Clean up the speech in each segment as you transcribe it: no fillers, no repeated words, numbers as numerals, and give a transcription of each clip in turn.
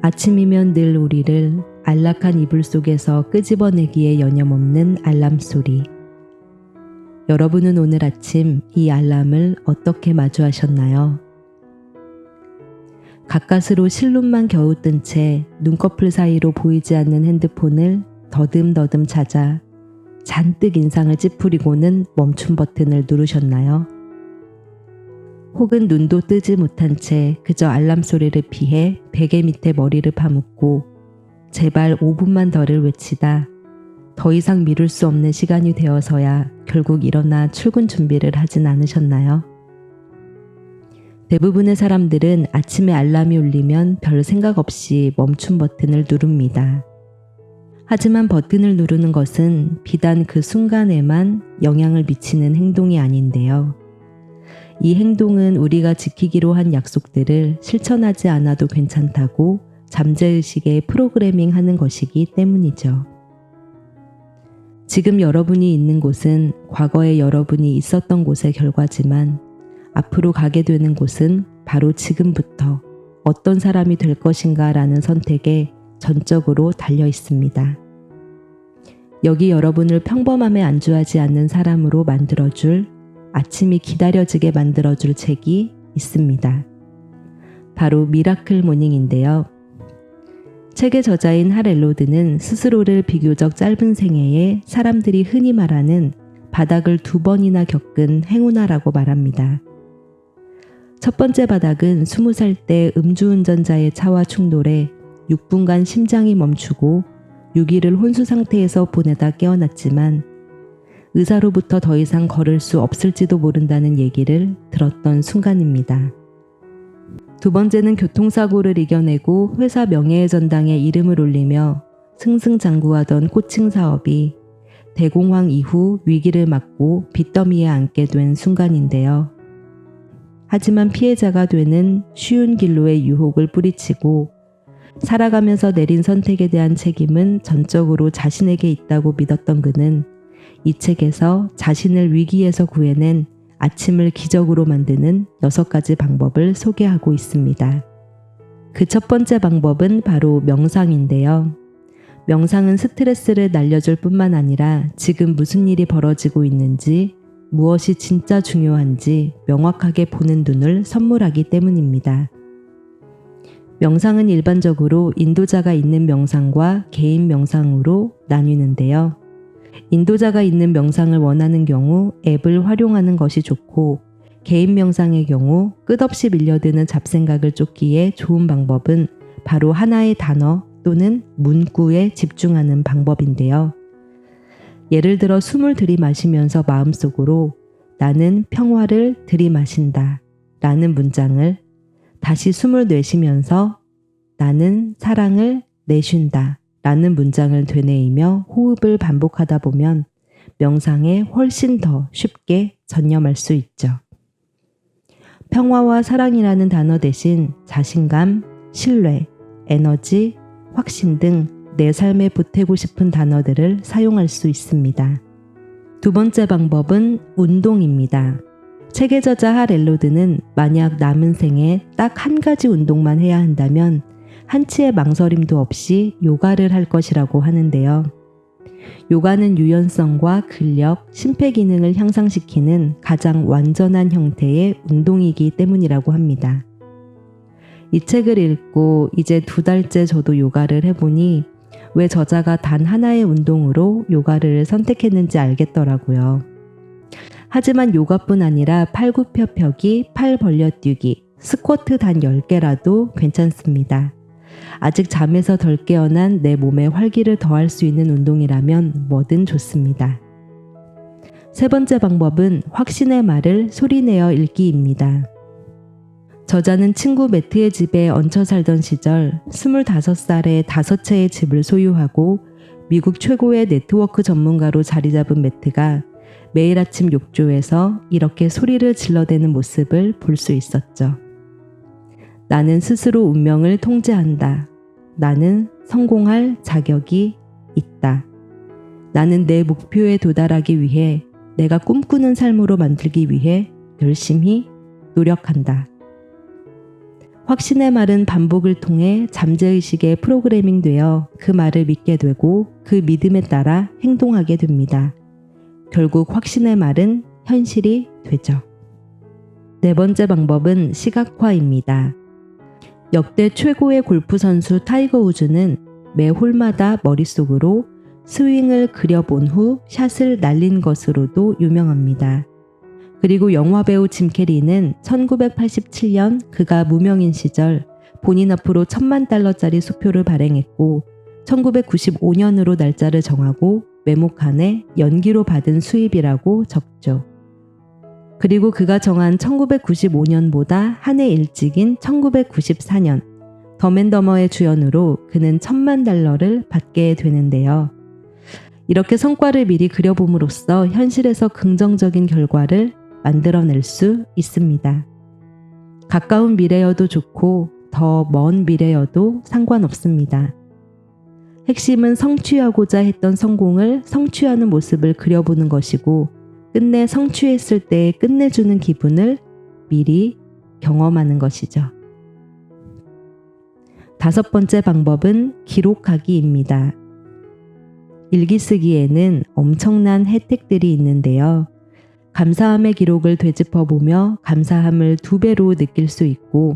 아침이면 늘 우리를 안락한 이불 속에서 끄집어내기에 여념없는 알람 소리. 여러분은 오늘 아침 이 알람을 어떻게 마주하셨나요? 가까스로 실눈만 겨우 뜬 채 눈꺼풀 사이로 보이지 않는 핸드폰을 더듬더듬 찾아 잔뜩 인상을 찌푸리고는 멈춤 버튼을 누르셨나요? 혹은 눈도 뜨지 못한 채 그저 알람 소리를 피해 베개 밑에 머리를 파묻고 제발 5분만 더를 외치다 더 이상 미룰 수 없는 시간이 되어서야 결국 일어나 출근 준비를 하진 않으셨나요? 대부분의 사람들은 아침에 알람이 울리면 별 생각 없이 멈춤 버튼을 누릅니다. 하지만 버튼을 누르는 것은 비단 그 순간에만 영향을 미치는 행동이 아닌데요. 이 행동은 우리가 지키기로 한 약속들을 실천하지 않아도 괜찮다고 잠재의식에 프로그래밍 하는 것이기 때문이죠. 지금 여러분이 있는 곳은 과거에 여러분이 있었던 곳의 결과지만 앞으로 가게 되는 곳은 바로 지금부터 어떤 사람이 될 것인가 라는 선택에 전적으로 달려 있습니다. 여기 여러분을 평범함에 안주하지 않는 사람으로 만들어줄, 아침이 기다려지게 만들어줄 책이 있습니다. 바로 미라클 모닝인데요. 책의 저자인 할 엘로드는 스스로를 비교적 짧은 생애에 사람들이 흔히 말하는 바닥을 2번이나 겪은 행운아라고 말합니다. 첫 번째 바닥은 20살 때 음주운전자의 차와 충돌해 6분간 심장이 멈추고 6일을 혼수 상태에서 보내다 깨어났지만 의사로부터 더 이상 걸을 수 없을지도 모른다는 얘기를 들었던 순간입니다. 두 번째는 교통사고를 이겨내고 회사 명예의 전당에 이름을 올리며 승승장구하던 코칭 사업이 대공황 이후 위기를 맞고 빚더미에 앉게 된 순간인데요. 하지만 피해자가 되는 쉬운 길로의 유혹을 뿌리치고 살아가면서 내린 선택에 대한 책임은 전적으로 자신에게 있다고 믿었던 그는 이 책에서 자신을 위기에서 구해낸 아침을 기적으로 만드는 6가지 방법을 소개하고 있습니다. 그 첫 번째 방법은 바로 명상인데요. 명상은 스트레스를 날려줄 뿐만 아니라 지금 무슨 일이 벌어지고 있는지 무엇이 진짜 중요한지 명확하게 보는 눈을 선물하기 때문입니다. 명상은 일반적으로 인도자가 있는 명상과 개인 명상으로 나뉘는데요. 인도자가 있는 명상을 원하는 경우 앱을 활용하는 것이 좋고 개인 명상의 경우 끝없이 밀려드는 잡생각을 쫓기에 좋은 방법은 바로 하나의 단어 또는 문구에 집중하는 방법인데요. 예를 들어 숨을 들이마시면서 마음속으로 나는 평화를 들이마신다 라는 문장을 다시 숨을 내쉬면서 나는 사랑을 내쉰다 라는 문장을 되뇌이며 호흡을 반복하다 보면 명상에 훨씬 더 쉽게 전념할 수 있죠. 평화와 사랑이라는 단어 대신 자신감, 신뢰, 에너지, 확신 등 내 삶에 보태고 싶은 단어들을 사용할 수 있습니다. 두 번째 방법은 운동입니다. 책의 저자 할 엘로드는 만약 남은 생에 딱 한 가지 운동만 해야 한다면 한치의 망설임도 없이 요가를 할 것이라고 하는데요. 요가는 유연성과 근력, 심폐기능을 향상시키는 가장 완전한 형태의 운동이기 때문이라고 합니다. 이 책을 읽고 이제 2달째 저도 요가를 해보니 왜 저자가 단 하나의 운동으로 요가를 선택했는지 알겠더라고요. 하지만 요가뿐 아니라 팔굽혀펴기, 팔 벌려뛰기, 스쿼트 단 10개라도 괜찮습니다. 아직 잠에서 덜 깨어난 내 몸에 활기를 더할 수 있는 운동이라면 뭐든 좋습니다. 세 번째 방법은 확신의 말을 소리내어 읽기입니다. 저자는 친구 매트의 집에 얹혀 살던 시절 25살에 5채의 집을 소유하고 미국 최고의 네트워크 전문가로 자리 잡은 매트가 매일 아침 욕조에서 이렇게 소리를 질러대는 모습을 볼 수 있었죠. 나는 스스로 운명을 통제한다. 나는 성공할 자격이 있다. 나는 내 목표에 도달하기 위해 내가 꿈꾸는 삶으로 만들기 위해 열심히 노력한다. 확신의 말은 반복을 통해 잠재의식에 프로그래밍 되어 그 말을 믿게 되고 그 믿음에 따라 행동하게 됩니다. 결국 확신의 말은 현실이 되죠. 네 번째 방법은 시각화입니다. 역대 최고의 골프 선수 타이거 우즈는 매 홀마다 머릿속으로 스윙을 그려본 후 샷을 날린 것으로도 유명합니다. 그리고 영화배우 짐 캐리는 1987년 그가 무명인 시절 본인 앞으로 $10,000,000짜리 수표를 발행했고 1995년으로 날짜를 정하고 메모칸에 연기로 받은 수입이라고 적죠. 그리고 그가 정한 1995년보다 한 해 일찍인 1994년 덤앤더머의 주연으로 그는 $10,000,000를 받게 되는데요. 이렇게 성과를 미리 그려봄으로써 현실에서 긍정적인 결과를 만들어낼 수 있습니다. 가까운 미래여도 좋고 더 먼 미래여도 상관없습니다. 핵심은 성취하고자 했던 성공을 성취하는 모습을 그려보는 것이고 끝내 성취했을 때 끝내주는 기분을 미리 경험하는 것이죠. 다섯 번째 방법은 기록하기입니다. 일기 쓰기에는 엄청난 혜택들이 있는데요. 감사함의 기록을 되짚어보며 감사함을 2배로 느낄 수 있고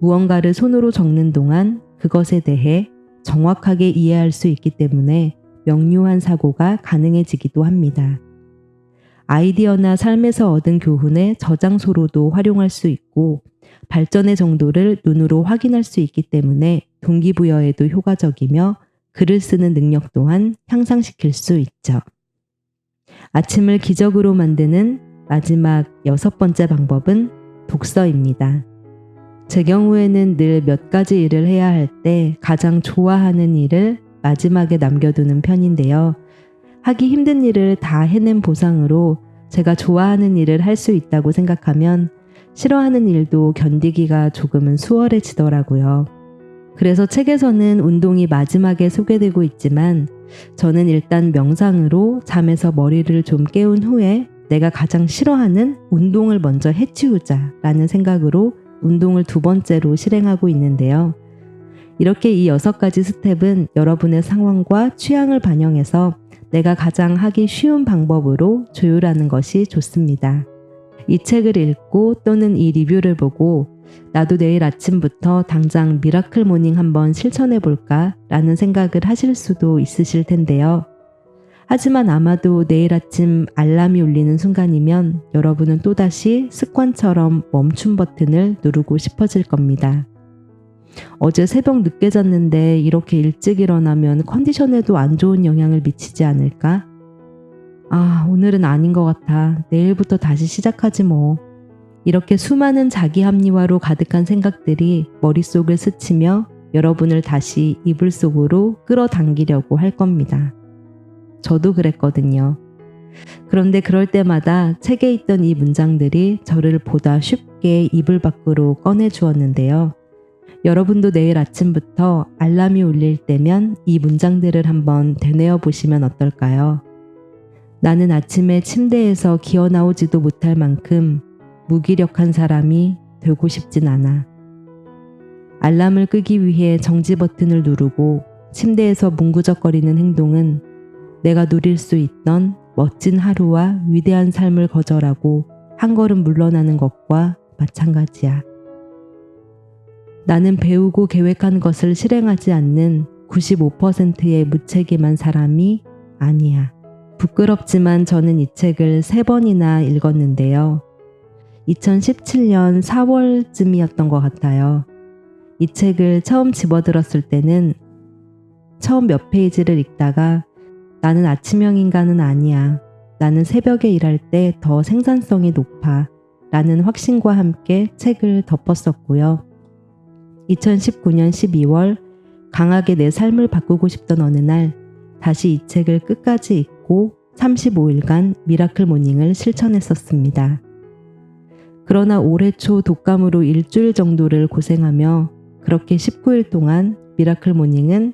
무언가를 손으로 적는 동안 그것에 대해 정확하게 이해할 수 있기 때문에 명료한 사고가 가능해지기도 합니다. 아이디어나 삶에서 얻은 교훈을 저장소로도 활용할 수 있고 발전의 정도를 눈으로 확인할 수 있기 때문에 동기부여에도 효과적이며 글을 쓰는 능력 또한 향상시킬 수 있죠. 아침을 기적으로 만드는 마지막 6번째 방법은 독서입니다. 제 경우에는 늘 몇 가지 일을 해야 할 때 가장 좋아하는 일을 마지막에 남겨두는 편인데요. 하기 힘든 일을 다 해낸 보상으로 제가 좋아하는 일을 할 수 있다고 생각하면 싫어하는 일도 견디기가 조금은 수월해지더라고요. 그래서 책에서는 운동이 마지막에 소개되고 있지만 저는 일단 명상으로 잠에서 머리를 좀 깨운 후에 내가 가장 싫어하는 운동을 먼저 해치우자 라는 생각으로 운동을 2번째로 실행하고 있는데요. 이렇게 이 6가지 스텝은 여러분의 상황과 취향을 반영해서 내가 가장 하기 쉬운 방법으로 조율하는 것이 좋습니다. 이 책을 읽고 또는 이 리뷰를 보고 나도 내일 아침부터 당장 미라클 모닝 한번 실천해 볼까 라는 생각을 하실 수도 있으실 텐데요. 하지만 아마도 내일 아침 알람이 울리는 순간이면 여러분은 또다시 습관처럼 멈춤 버튼을 누르고 싶어질 겁니다. 어제 새벽 늦게 잤는데 이렇게 일찍 일어나면 컨디션에도 안 좋은 영향을 미치지 않을까? 오늘은 아닌 것 같아. 내일부터 다시 시작하지 뭐. 이렇게 수많은 자기 합리화로 가득한 생각들이 머릿속을 스치며 여러분을 다시 이불 속으로 끌어당기려고 할 겁니다. 저도 그랬거든요. 그런데 그럴 때마다 책에 있던 이 문장들이 저를 보다 쉽게 이불 밖으로 꺼내주었는데요. 여러분도 내일 아침부터 알람이 울릴 때면 이 문장들을 한번 되뇌어 보시면 어떨까요? 나는 아침에 침대에서 기어 나오지도 못할 만큼 무기력한 사람이 되고 싶진 않아. 알람을 끄기 위해 정지 버튼을 누르고 침대에서 뭉구적거리는 행동은 내가 누릴 수 있던 멋진 하루와 위대한 삶을 거절하고 한 걸음 물러나는 것과 마찬가지야. 나는 배우고 계획한 것을 실행하지 않는 95%의 무책임한 사람이 아니야. 부끄럽지만 저는 이 책을 3번이나 읽었는데요. 2017년 4월쯤이었던 것 같아요. 이 책을 처음 집어들었을 때는 처음 몇 페이지를 읽다가 나는 아침형 인간은 아니야. 나는 새벽에 일할 때 더 생산성이 높아. 라는 확신과 함께 책을 덮었었고요. 2019년 12월 강하게 내 삶을 바꾸고 싶던 어느 날 다시 이 책을 끝까지 읽고 35일간 미라클 모닝을 실천했었습니다. 그러나 올해 초 독감으로 일주일 정도를 고생하며 그렇게 19일 동안 미라클 모닝은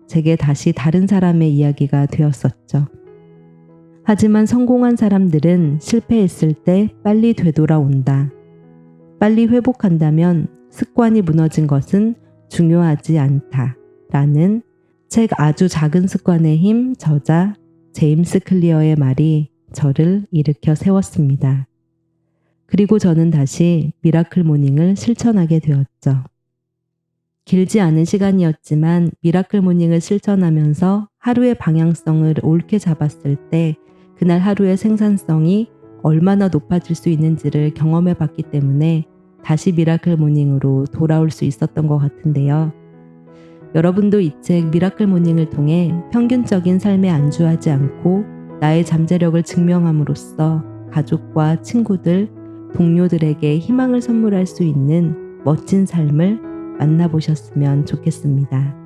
제게 다시 다른 사람의 이야기가 되었었죠. 하지만 성공한 사람들은 실패했을 때 빨리 되돌아온다. 빨리 회복한다면 습관이 무너진 것은 중요하지 않다 라는 책 아주 작은 습관의 힘 저자 제임스 클리어의 말이 저를 일으켜 세웠습니다. 그리고 저는 다시 미라클 모닝을 실천하게 되었죠. 길지 않은 시간이었지만 미라클 모닝을 실천하면서 하루의 방향성을 옳게 잡았을 때 그날 하루의 생산성이 얼마나 높아질 수 있는지를 경험해 봤기 때문에 다시 미라클 모닝으로 돌아올 수 있었던 것 같은데요. 여러분도 이 책 미라클 모닝을 통해 평균적인 삶에 안주하지 않고 나의 잠재력을 증명함으로써 가족과 친구들, 동료들에게 희망을 선물할 수 있는 멋진 삶을 만나보셨으면 좋겠습니다.